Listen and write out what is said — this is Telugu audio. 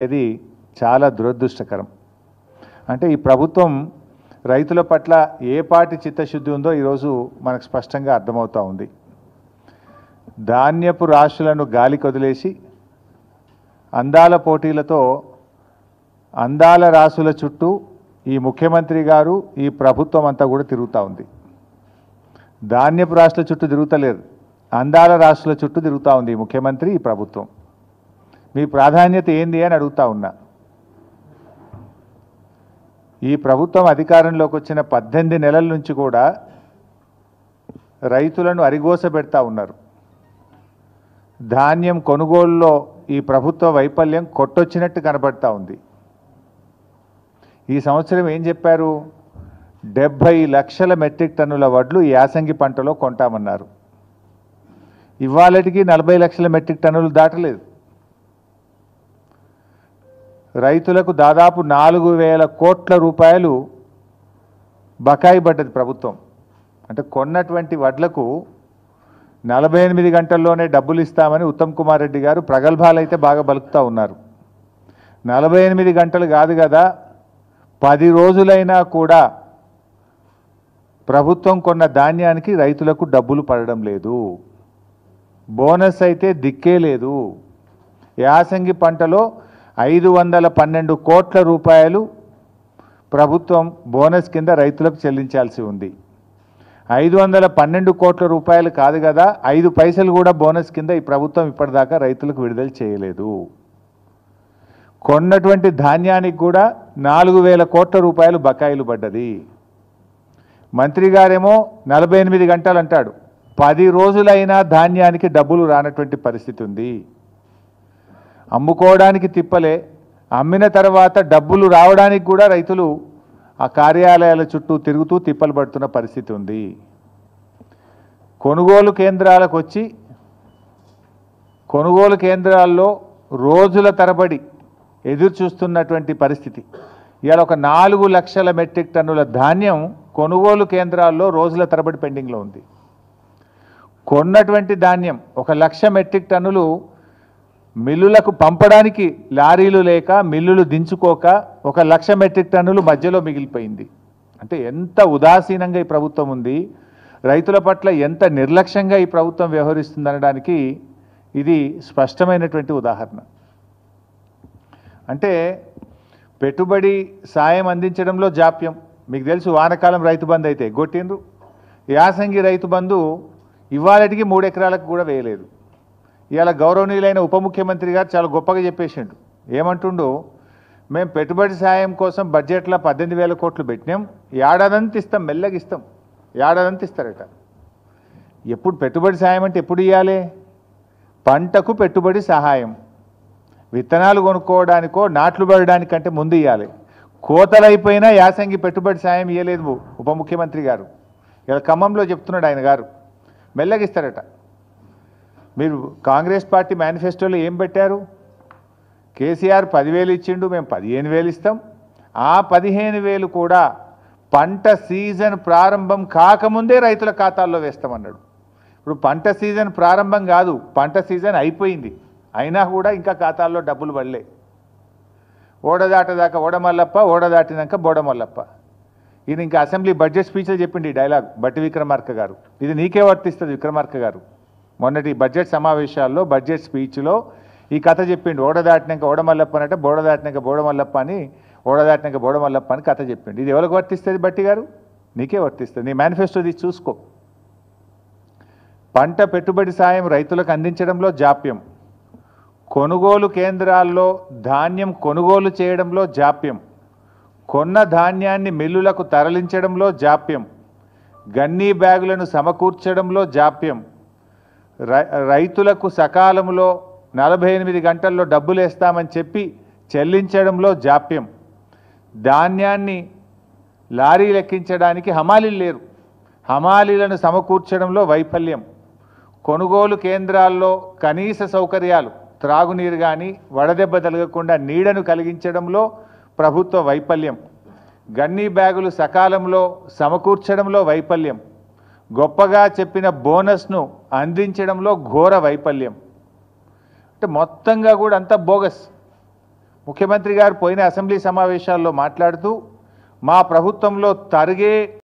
ఇది చాలా దురదృష్టకరం. అంటే ఈ ప్రభుత్వం రైతుల పట్ల ఏ పాటి చిత్తశుద్ధి ఉందో ఈరోజు మనకు స్పష్టంగా అర్థమవుతా ఉంది. ధాన్యపు రాశులను గాలికి వదిలేసి అందాల పోటీలతో అందాల రాశుల చుట్టూ ఈ ముఖ్యమంత్రి గారు ఈ ప్రభుత్వం అంతా కూడా తిరుగుతూ ఉంది. ధాన్యపు రాశుల చుట్టూ తిరుగుతలేరు, అందాల రాశుల చుట్టూ తిరుగుతూ ఉంది ఈ ముఖ్యమంత్రి ఈ ప్రభుత్వం. మీ ప్రాధాన్యత ఏంది అని అడుగుతా ఉన్నా. ఈ ప్రభుత్వం అధికారంలోకి వచ్చిన 18 నెలల నుంచి కూడా రైతులను అరిగోస పెడతా ఉన్నారు. ధాన్యం కొనుగోలులో ఈ ప్రభుత్వ వైఫల్యం కొట్టొచ్చినట్టు కనబడతా ఉంది. ఈ సంవత్సరం ఏం చెప్పారు? 70 లక్షల మెట్రిక్ టన్నుల వడ్లు యాసంగి పంటలో కొంటామన్నారు. ఇవాళటికి 40 లక్షల మెట్రిక్ టన్నులు దాటలేదు. రైతులకు దాదాపు 4,000 కోట్ల రూపాయలు బకాయి పడ్డది ప్రభుత్వం. అంటే కొన్నటువంటి వడ్లకు 48 గంటల్లోనే డబ్బులు ఇస్తామని ఉత్తమ్ కుమార్ రెడ్డి గారు ప్రగల్భాలు అయితే బాగా బలుకుతూ ఉన్నారు. 48 గంటలు కాదు కదా, 10 రోజులైనా కూడా ప్రభుత్వం కొన్న ధాన్యానికి రైతులకు డబ్బులు పడడం లేదు. బోనస్ అయితే దిక్కే లేదు. యాసంగి పంటలో 512 కోట్ల రూపాయలు ప్రభుత్వం బోనస్ కింద రైతులకు చెల్లించాల్సి ఉంది. 512 కోట్ల రూపాయలు కాదు కదా, 5 పైసలు కూడా బోనస్ కింద ఈ ప్రభుత్వం ఇప్పటిదాకా రైతులకు విడుదల చేయలేదు. కొన్నటువంటి ధాన్యానికి కూడా 4,000 కోట్ల రూపాయలు బకాయిలు పడ్డది. మంత్రి గారేమో 48 గంటలు అంటాడు, 10 రోజులైనా ధాన్యానికి డబ్బులు రానటువంటి పరిస్థితి ఉంది. అమ్ముకోవడానికి తిప్పలే, అమ్మిన తర్వాత డబ్బులు రావడానికి కూడా రైతులు ఆ కార్యాలయాల చుట్టూ తిరుగుతూ తిప్పలు పడుతున్న పరిస్థితి ఉంది. కొనుగోలు కేంద్రాలకు వచ్చి కొనుగోలు కేంద్రాల్లో రోజుల తరబడి ఎదురు చూస్తున్నటువంటి పరిస్థితి. ఇవాళ ఒక 4 లక్షల మెట్రిక్ టన్నుల ధాన్యం కొనుగోలు కేంద్రాల్లో రోజుల తరబడి పెండింగ్లో ఉంది. కొన్నటువంటి ధాన్యం 1 లక్ష మెట్రిక్ టన్నులు మిల్లులకు పంపడానికి లారీలు లేక మిల్లులు దించుకోక 1 లక్ష మెట్రిక్ టన్నులు మధ్యలో మిగిలిపోయింది. అంటే ఎంత ఉదాసీనంగా ఈ ప్రభుత్వం ఉంది, రైతుల పట్ల ఎంత నిర్లక్ష్యంగా ఈ ప్రభుత్వం వ్యవహరిస్తుందనడానికి ఇది స్పష్టమైనటువంటి ఉదాహరణ. అంటే పెట్టుబడి సాయం అందించడంలో జాప్యం. మీకు తెలుసు, వానకాలం రైతు బంధు అయితే గొట్టిండ్రు. యాసంగి రైతు బంధు ఇవాళటికి 3 ఎకరాలకు కూడా వేయలేదు. ఇవాళ గౌరవనీయులైన ఉప ముఖ్యమంత్రి గారు చాలా గొప్పగా చెప్పేసిండు. ఏమంటుండు? మేము పెట్టుబడి సాయం కోసం బడ్జెట్లో 18,000 కోట్లు పెట్టినాం, ఏడాదంతా ఇస్తాం, మెల్లగా ఇస్తాం, ఏడాదంతా ఇస్తారట. ఎప్పుడు పెట్టుబడి సాయం అంటే ఎప్పుడు ఇవ్వాలి? పంటకు పెట్టుబడి సహాయం, విత్తనాలు కొనుక్కోవడానికో నాట్లు పడడానికంటే ముందు ఇవ్వాలి. కోతలైపోయినా యాసంగి పెట్టుబడి సాయం ఇవ్వలేదు ఉప ముఖ్యమంత్రి గారు. ఇలా ఖమ్మంలో చెప్తున్నాడు ఆయన గారు, మెల్లగా ఇస్తారట. మీరు కాంగ్రెస్ పార్టీ మేనిఫెస్టోలో ఏం పెట్టారు? కేసీఆర్ 10,000 ఇచ్చిండు, మేము 15,000 ఇస్తాం, ఆ 15,000 కూడా పంట సీజన్ ప్రారంభం కాకముందే రైతుల ఖాతాల్లో వేస్తామన్నాడు. ఇప్పుడు పంట సీజన్ ప్రారంభం కాదు, పంట సీజన్ అయిపోయింది, అయినా కూడా ఇంకా ఖాతాల్లో డబ్బులు పడలే. ఓడదాటదాకా ఓడమల్లప్ప, ఓడదాటినాక బోడమల్లప్ప. ఈయన ఇంకా అసెంబ్లీ బడ్జెట్ స్పీచ్లో చెప్పిండి ఈ డైలాగ్ బట్టి విక్రమార్క గారు. ఇది నీకే వర్తిస్తుంది విక్రమార్క గారు. మొన్నటి బడ్జెట్ సమావేశాల్లో బడ్జెట్ స్పీచ్లో ఈ కథ చెప్పిండు. ఓడదాటినాక ఓడమల్లప్ప అంటే బోడదాటినాక బోడమల్లప్ప అని, ఓడదాటినాక బోడమల్లప్ప అని కథ చెప్పిండు. ఇది ఎవరికి వర్తిస్తుంది? బట్టి గారు నీకే వర్తిస్తుంది. నీ మేనిఫెస్టో తీసి చూసుకో. పంట పెట్టుబడి సాయం రైతులకు అందించడంలో జాప్యం, కొనుగోలు కేంద్రాల్లో ధాన్యం కొనుగోలు చేయడంలో జాప్యం, కొన్న ధాన్యాన్ని మిల్లులకు తరలించడంలో జాప్యం, గన్నీ బ్యాగులను సమకూర్చడంలో జాప్యం, రైతులకు సకాలంలో 48 గంటల్లో డబ్బులు వేస్తామని చెప్పి చెల్లించడంలో జాప్యం, ధాన్యాన్ని లారీలు ఎక్కించడానికి హమాలీలు లేరు, హమాలీలను సమకూర్చడంలో వైఫల్యం, కొనుగోలు కేంద్రాల్లో కనీస సౌకర్యాలు, త్రాగునీరు కానీ వడదెబ్బ తగలకుండా నీడను కలిగించడంలో ప్రభుత్వ వైఫల్యం, గన్నీ బ్యాగులు సకాలంలో సమకూర్చడంలో వైఫల్యం, గొప్పగా చెప్పిన బోనస్ను అందించడంలో ఘోర వైఫల్యం. అంటే మొత్తంగా కూడా అంతా బోగస్. ముఖ్యమంత్రి గారు పోయిన అసెంబ్లీ సమావేశాల్లో మాట్లాడుతూ మా ప్రభుత్వంలో తరిగే